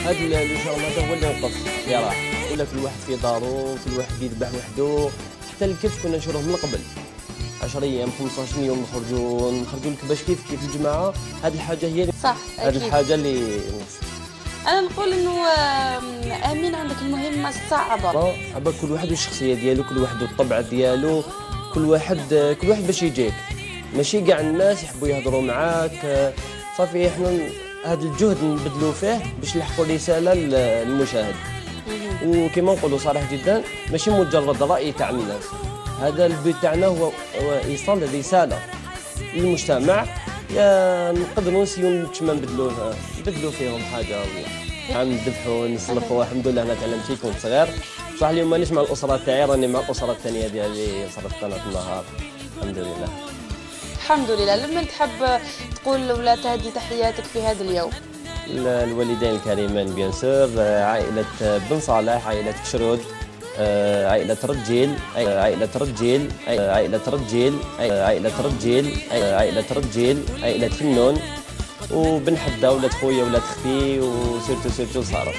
هذا الشهر هذا هو اللي وقف اللي راح، ولا كل واحد في دارو، كل واحد يذبح وحده. حتى الكبش كنا نشروه من قبل 10 ايام 15 يوم نخرجوا الكباش كيف الجماعه. هذه الحاجه هي صح، هذه الحاجه اللي انا نقول انه امين عندك المهمه صعبه. صعبه، كل واحد والشخصيه ديالو، كل واحد والطبع ديالو، كل واحد باش يجيك. ماشي كاع الناس يحبوا يهضروا معاك. صافي احنا هذا الجهد نبذلوا فيه باش نلحقوا رساله للمشاهد. وكما نقولوا صراحه جدا ماشي مجرد راي تاع الناس، هذا البيت تاعنا هو ايصال رساله للمجتمع. يا نقدروا نسيو نبدلوا فيهم حاجه. والله عم نذبحوا نصرفوا. الحمد لله انا تعلمت شي كنت صغير. صح اليوم مانيش مع الاسره تاعي، راني مع الاسره الثانيه ديالي، صرفت قناه النهار الحمد لله. الحمد لله. لما تحب تقول ولا تهدي تحياتك في هذا اليوم؟ الوالدين الكريمان بيان سور، عائله بن صالح، عائله كشرود، عائلة رجيل، عائلة رجيل، عائلة رجيل، عائلة رجيل، عائلة رجيل، عائلة فنون، وبن حدا ولاد خويا ولاد اختي، وسيرتو صارت،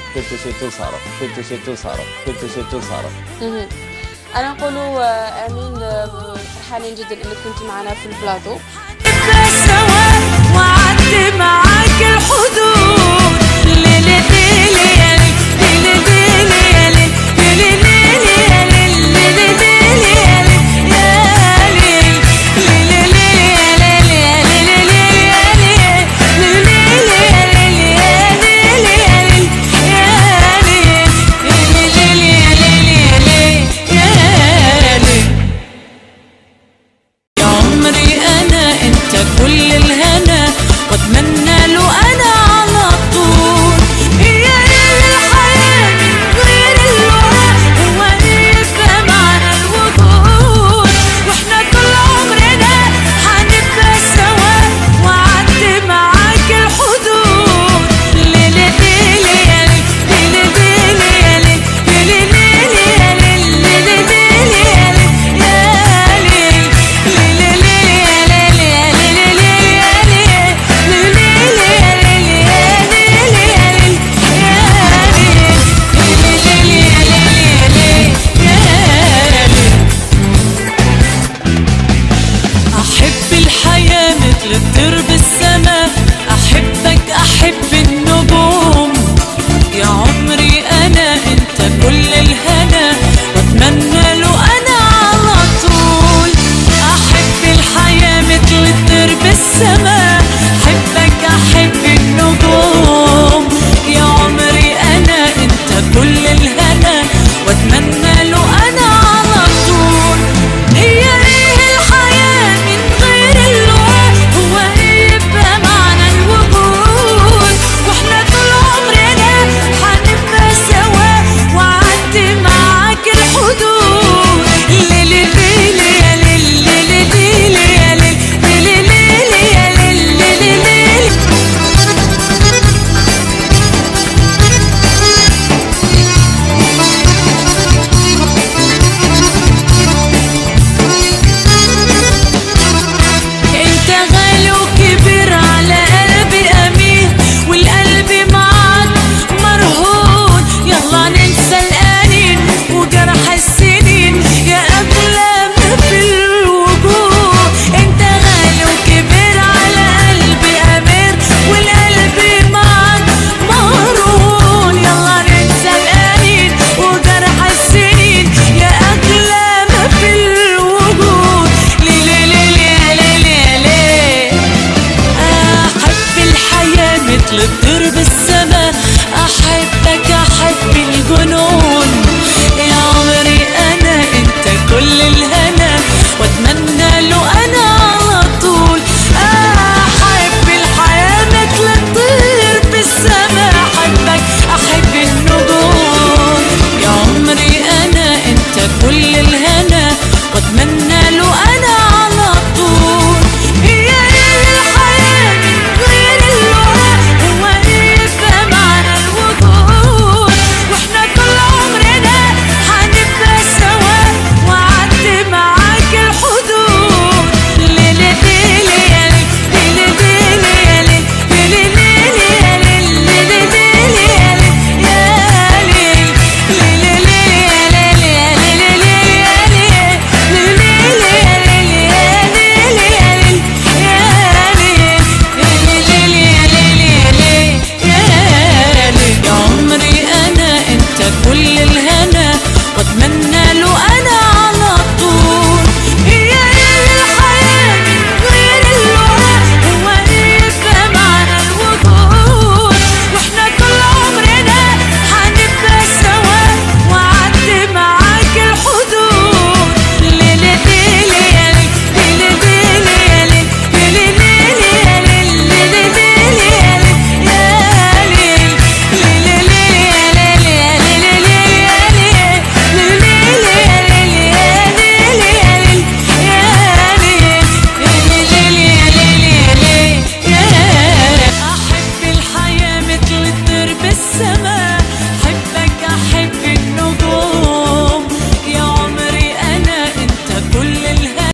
سيرتو صارت. انا نقولوا امين فرحانين جدا انك كنت معنا في البلاطو. وعدي معاك الحدود.